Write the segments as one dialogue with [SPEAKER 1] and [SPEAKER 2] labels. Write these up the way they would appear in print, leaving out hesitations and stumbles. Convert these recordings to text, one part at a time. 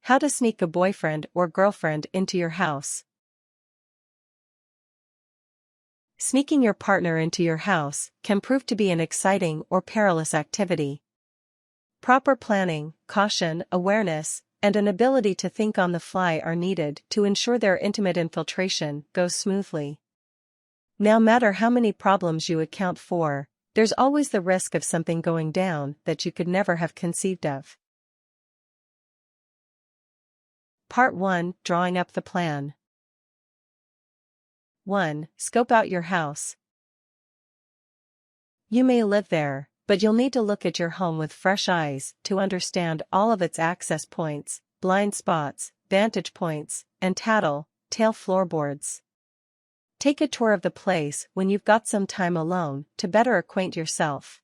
[SPEAKER 1] How to sneak a boyfriend or girlfriend into your house. Sneaking your partner into your house can prove to be an exciting or perilous activity. Proper planning, caution, awareness, and an ability to think on the fly are needed to ensure their intimate infiltration goes smoothly. No matter how many problems you account for, there's always the risk of something going down that you could never have conceived of. Part 1. Drawing up the plan. 1. Scope out your house. You may live there, but you'll need to look at your home with fresh eyes to understand all of its access points, blind spots, vantage points, and tail floorboards. Take a tour of the place when you've got some time alone to better acquaint yourself.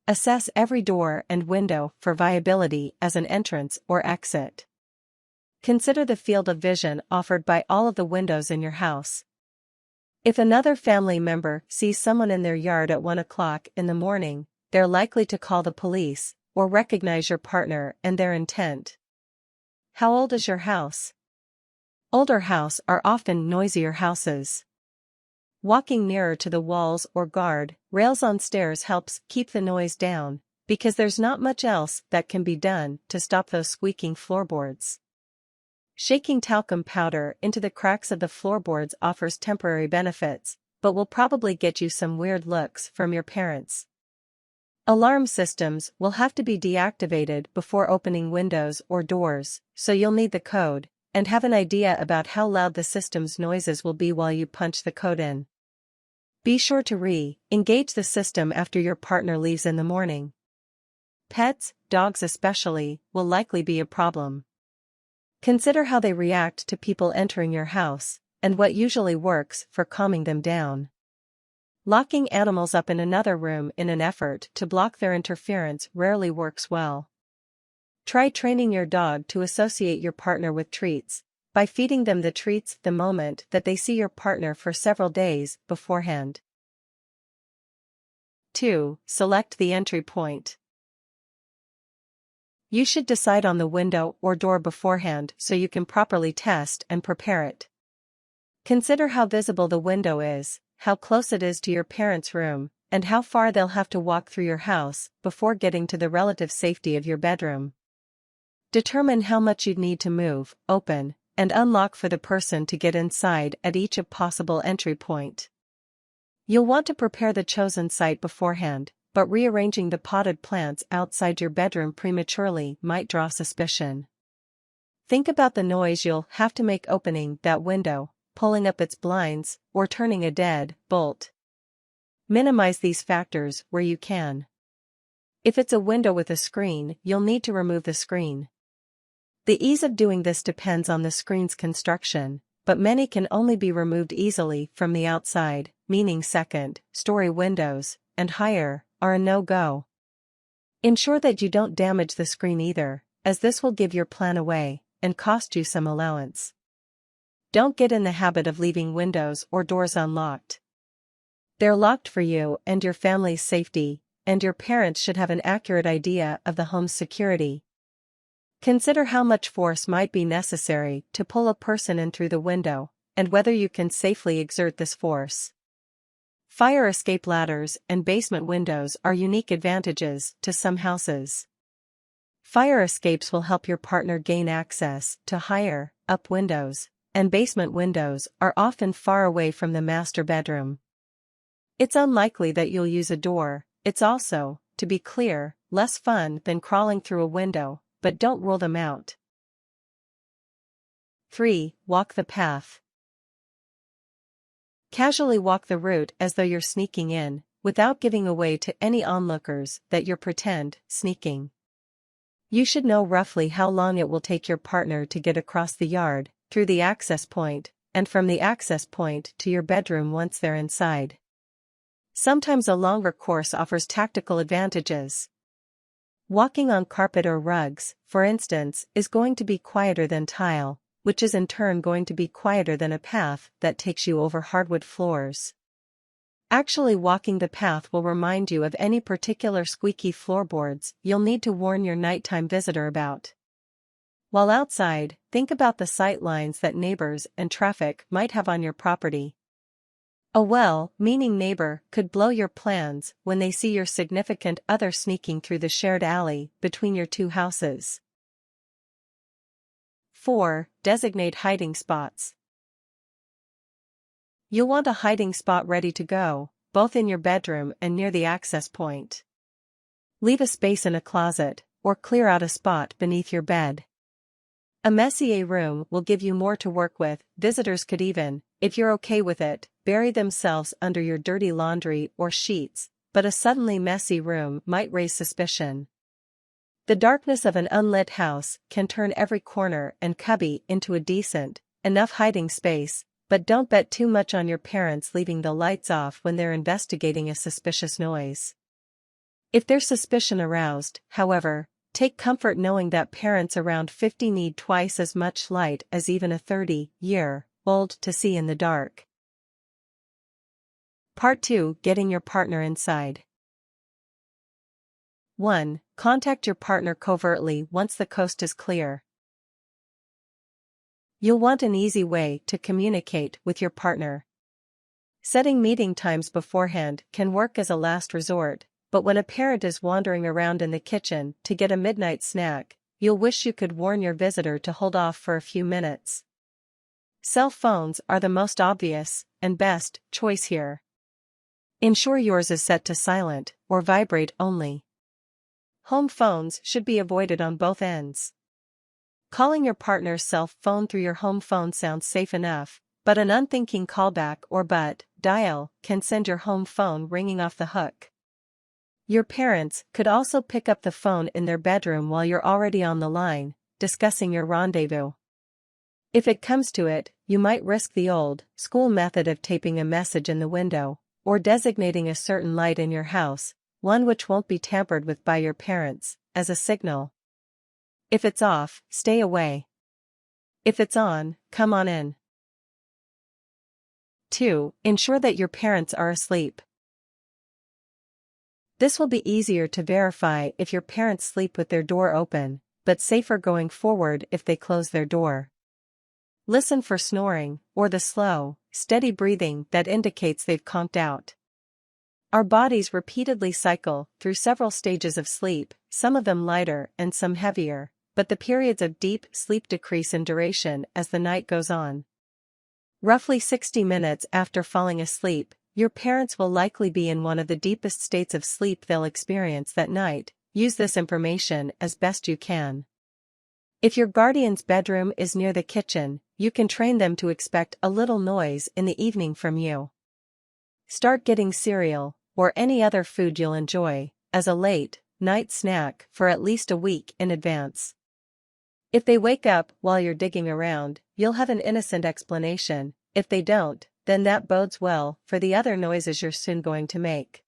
[SPEAKER 1] Assess every door and window for viability as an entrance or exit. Consider the field of vision offered by all of the windows in your house. If another family member sees someone in their yard at 1 o'clock in the morning, they're likely to call the police or recognize your partner and their intent. How old is your house? Older houses are often noisier houses. Walking nearer to the walls or guard rails on stairs helps keep the noise down, because there's not much else that can be done to stop those squeaking floorboards. Shaking talcum powder into the cracks of the floorboards offers temporary benefits, but will probably get you some weird looks from your parents. Alarm systems will have to be deactivated before opening windows or doors, so you'll need the code, and have an idea about how loud the system's noises will be while you punch the code in. Be sure to re-engage the system after your partner leaves in the morning. Pets, dogs especially, will likely be a problem. Consider how they react to people entering your house, and what usually works for calming them down. Locking animals up in another room in an effort to block their interference rarely works well. Try training your dog to associate your partner with treats, by feeding them the treats the moment that they see your partner for several days beforehand. 2. Select the entry point. You should decide on the window or door beforehand so you can properly test and prepare it. Consider how visible the window is, how close it is to your parents' room, and how far they'll have to walk through your house before getting to the relative safety of your bedroom. Determine how much you'd need to move, open, and unlock for the person to get inside at each possible entry point. You'll want to prepare the chosen site beforehand, but rearranging the potted plants outside your bedroom prematurely might draw suspicion. Think about the noise you'll have to make opening that window, pulling up its blinds, or turning a dead bolt. Minimize these factors where you can. If it's a window with a screen, you'll need to remove the screen. The ease of doing this depends on the screen's construction, but many can only be removed easily from the outside, meaning second-story windows, and higher, are a no-go. Ensure that you don't damage the screen either, as this will give your plan away, and cost you some allowance. Don't get in the habit of leaving windows or doors unlocked. They're locked for you and your family's safety, and your parents should have an accurate idea of the home's security. Consider how much force might be necessary to pull a person in through the window, and whether you can safely exert this force. Fire escape ladders and basement windows are unique advantages to some houses. Fire escapes will help your partner gain access to higher up windows, and basement windows are often far away from the master bedroom. It's unlikely that you'll use a door. It's also, to be clear, less fun than crawling through a window, but don't rule them out. 3. Walk the path. Casually walk the route as though you're sneaking in, without giving away to any onlookers that you're sneaking. You should know roughly how long it will take your partner to get across the yard, through the access point, and from the access point to your bedroom once they're inside. Sometimes a longer course offers tactical advantages. Walking on carpet or rugs, for instance, is going to be quieter than tile, which is in turn going to be quieter than a path that takes you over hardwood floors. Actually walking the path will remind you of any particular squeaky floorboards you'll need to warn your nighttime visitor about. While outside, think about the sight lines that neighbors and traffic might have on your property. A well-meaning neighbor could blow your plans when they see your significant other sneaking through the shared alley between your two houses. 4. Designate hiding spots. You'll want a hiding spot ready to go, both in your bedroom and near the access point. Leave a space in a closet, or clear out a spot beneath your bed. A messy room will give you more to work with. Visitors could even, if you're okay with it, bury themselves under your dirty laundry or sheets, but a suddenly messy room might raise suspicion. The darkness of an unlit house can turn every corner and cubby into a decent enough hiding space, but don't bet too much on your parents leaving the lights off when they're investigating a suspicious noise. If there's suspicion aroused, however, take comfort knowing that parents around 50 need twice as much light as even a 30-year-old to see in the dark. Part 2. Getting your partner inside. 1. Contact your partner covertly once the coast is clear. You'll want an easy way to communicate with your partner. Setting meeting times beforehand can work as a last resort, but when a parent is wandering around in the kitchen to get a midnight snack, you'll wish you could warn your visitor to hold off for a few minutes. Cell phones are the most obvious and best choice here. Ensure yours is set to silent or vibrate only. Home phones should be avoided on both ends. Calling your partner's cell phone through your home phone sounds safe enough, but an unthinking callback or butt dial can send your home phone ringing off the hook. Your parents could also pick up the phone in their bedroom while you're already on the line, discussing your rendezvous. If it comes to it, you might risk the old school method of taping a message in the window, or designating a certain light in your house, one which won't be tampered with by your parents, as a signal. If it's off, stay away. If it's on, come on in. 2. Ensure that your parents are asleep. This will be easier to verify if your parents sleep with their door open, but safer going forward if they close their door. Listen for snoring, or the slow, steady breathing that indicates they've conked out. Our bodies repeatedly cycle through several stages of sleep, some of them lighter and some heavier, but the periods of deep sleep decrease in duration as the night goes on. Roughly 60 minutes after falling asleep, your parents will likely be in one of the deepest states of sleep they'll experience that night. Use this information as best you can. If your guardian's bedroom is near the kitchen, you can train them to expect a little noise in the evening from you. Start getting cereal, or any other food you'll enjoy, as a late-night snack for at least a week in advance. If they wake up while you're digging around, you'll have an innocent explanation. If they don't, then that bodes well for the other noises you're soon going to make.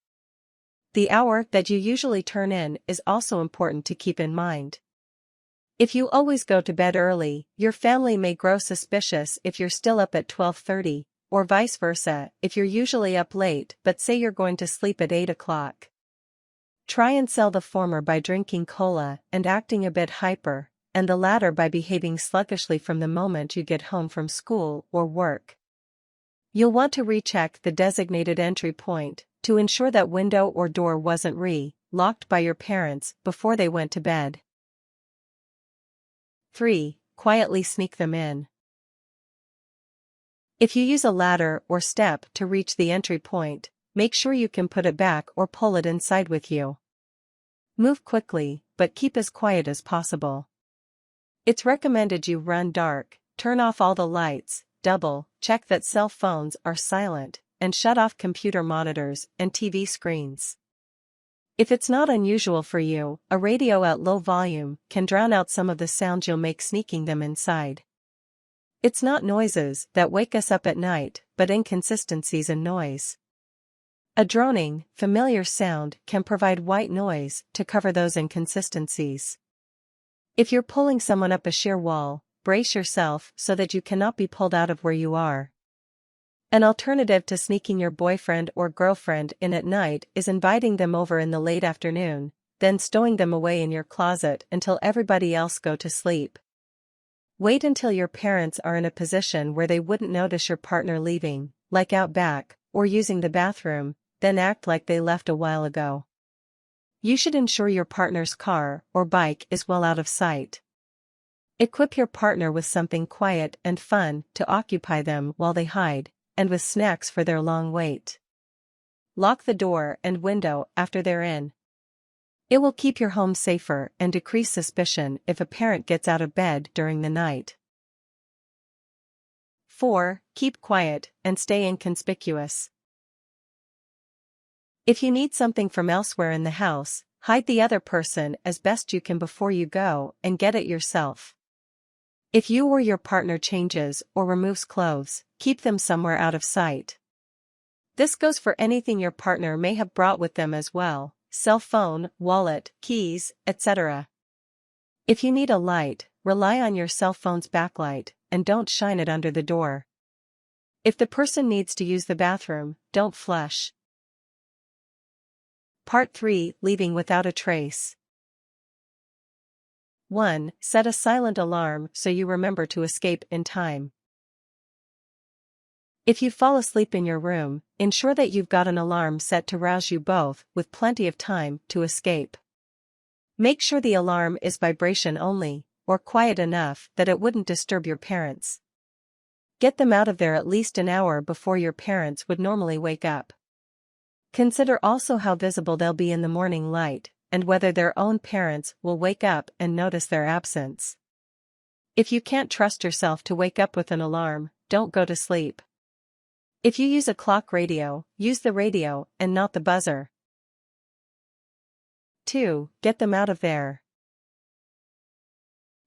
[SPEAKER 1] The hour that you usually turn in is also important to keep in mind. If you always go to bed early, your family may grow suspicious if you're still up at 12:30, or vice versa if you're usually up late but say you're going to sleep at 8 o'clock. Try and sell the former by drinking cola and acting a bit hyper, and the latter by behaving sluggishly from the moment you get home from school or work. You'll want to recheck the designated entry point to ensure that window or door wasn't locked by your parents before they went to bed. 3. Quietly sneak them in. If you use a ladder or step to reach the entry point, make sure you can put it back or pull it inside with you. Move quickly, but keep as quiet as possible. It's recommended you run dark, turn off all the lights, double-check that cell phones are silent, and shut off computer monitors and TV screens. If it's not unusual for you, a radio at low volume can drown out some of the sounds you'll make sneaking them inside. It's not noises that wake us up at night, but inconsistencies in noise. A droning, familiar sound can provide white noise to cover those inconsistencies. If you're pulling someone up a sheer wall, brace yourself so that you cannot be pulled out of where you are. An alternative to sneaking your boyfriend or girlfriend in at night is inviting them over in the late afternoon, then stowing them away in your closet until everybody else go to sleep. Wait until your parents are in a position where they wouldn't notice your partner leaving, like out back, or using the bathroom, then act like they left a while ago. You should ensure your partner's car or bike is well out of sight. Equip your partner with something quiet and fun to occupy them while they hide, and with snacks for their long wait. Lock the door and window after they're in. It will keep your home safer and decrease suspicion if a parent gets out of bed during the night. 4. Keep quiet and stay inconspicuous. If you need something from elsewhere in the house, hide the other person as best you can before you go and get it yourself. If you or your partner changes or removes clothes, keep them somewhere out of sight. This goes for anything your partner may have brought with them as well: cell phone, wallet, keys, etc. If you need a light, rely on your cell phone's backlight, and don't shine it under the door. If the person needs to use the bathroom, don't flush. Part 3. Leaving without a trace. 1. Set a silent alarm so you remember to escape in time. If you fall asleep in your room, ensure that you've got an alarm set to rouse you both, with plenty of time to escape. Make sure the alarm is vibration only, or quiet enough that it wouldn't disturb your parents. Get them out of there at least an hour before your parents would normally wake up. Consider also how visible they'll be in the morning light, and whether their own parents will wake up and notice their absence. If you can't trust yourself to wake up with an alarm, don't go to sleep. If you use a clock radio, use the radio and not the buzzer. 2. Get them out of there.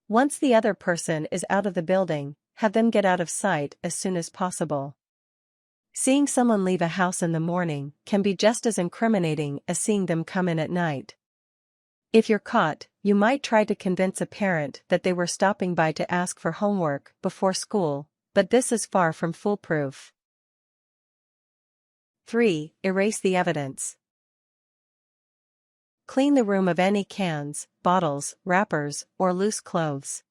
[SPEAKER 1] Once the other person is out of the building, have them get out of sight as soon as possible. Seeing someone leave a house in the morning can be just as incriminating as seeing them come in at night. If you're caught, you might try to convince a parent that they were stopping by to ask for homework before school, but this is far from foolproof. 3. Erase the evidence. Clean the room of any cans, bottles, wrappers, or loose clothes.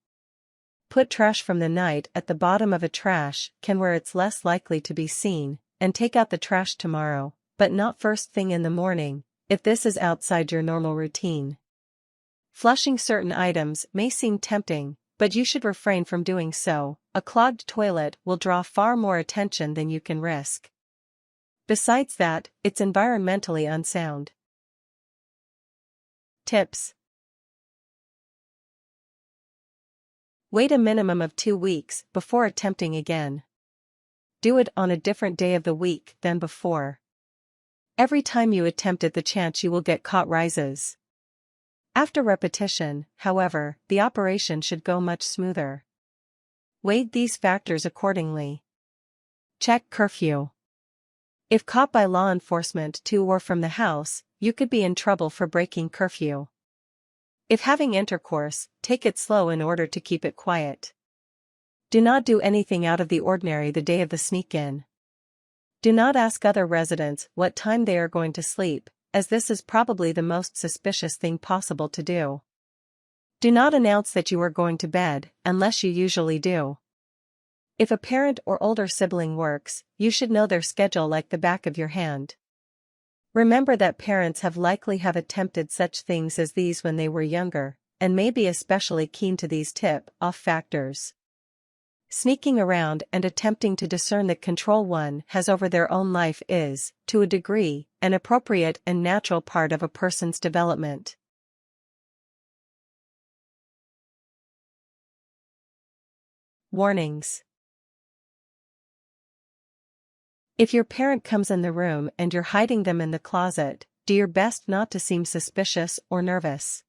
[SPEAKER 1] Put trash from the night at the bottom of a trash can where it's less likely to be seen, and take out the trash tomorrow, but not first thing in the morning, if this is outside your normal routine. Flushing certain items may seem tempting, but you should refrain from doing so. A clogged toilet will draw far more attention than you can risk. Besides that, it's environmentally unsound. Tips. Wait a minimum of 2 weeks before attempting again. Do it on a different day of the week than before. Every time you attempt it, the chance you will get caught rises. After repetition, however, the operation should go much smoother. Weigh these factors accordingly. Check curfew. If caught by law enforcement to or from the house, you could be in trouble for breaking curfew. If having intercourse, take it slow in order to keep it quiet. Do not do anything out of the ordinary the day of the sneak-in. Do not ask other residents what time they are going to sleep, as this is probably the most suspicious thing possible to do. Do not announce that you are going to bed, unless you usually do. If a parent or older sibling works, you should know their schedule like the back of your hand. Remember that parents have likely attempted such things as these when they were younger, and may be especially keen to these tip-off factors. Sneaking around and attempting to discern the control one has over their own life is, to a degree, an appropriate and natural part of a person's development. Warnings. If your parent comes in the room and you're hiding them in the closet, do your best not to seem suspicious or nervous.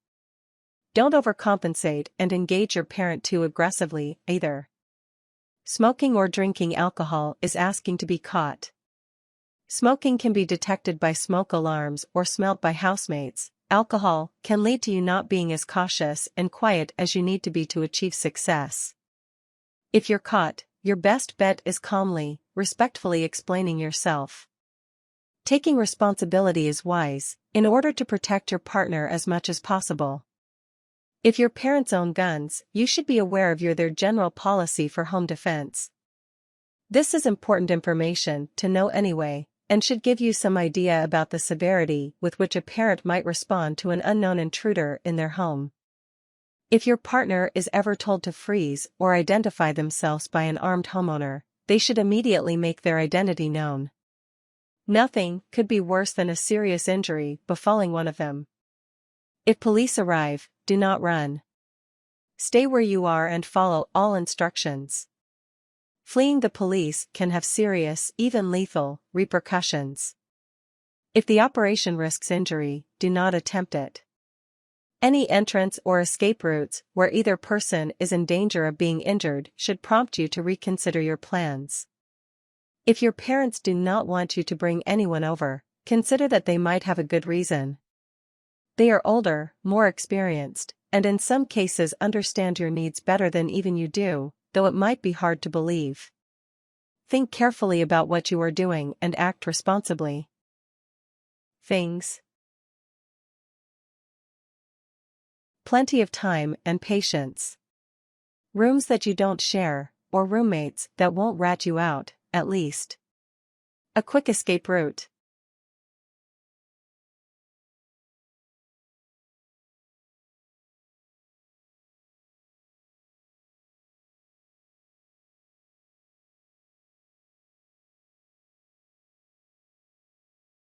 [SPEAKER 1] Don't overcompensate and engage your parent too aggressively, either. Smoking or drinking alcohol is asking to be caught. Smoking can be detected by smoke alarms or smelt by housemates. Alcohol can lead to you not being as cautious and quiet as you need to be to achieve success. If you're caught, your best bet is calmly, respectfully explaining yourself. Taking responsibility is wise, in order to protect your partner as much as possible. If your parents own guns, you should be aware of their general policy for home defense. This is important information to know anyway, and should give you some idea about the severity with which a parent might respond to an unknown intruder in their home. If your partner is ever told to freeze or identify themselves by an armed homeowner, they should immediately make their identity known. Nothing could be worse than a serious injury befalling one of them. If police arrive, do not run. Stay where you are and follow all instructions. Fleeing the police can have serious, even lethal, repercussions. If the operation risks injury, do not attempt it. Any entrance or escape routes where either person is in danger of being injured should prompt you to reconsider your plans. If your parents do not want you to bring anyone over, consider that they might have a good reason. They are older, more experienced, and in some cases understand your needs better than even you do, though it might be hard to believe. Think carefully about what you are doing and act responsibly. Things. Plenty of time and patience. Rooms that you don't share, or roommates that won't rat you out, at least. A quick escape route.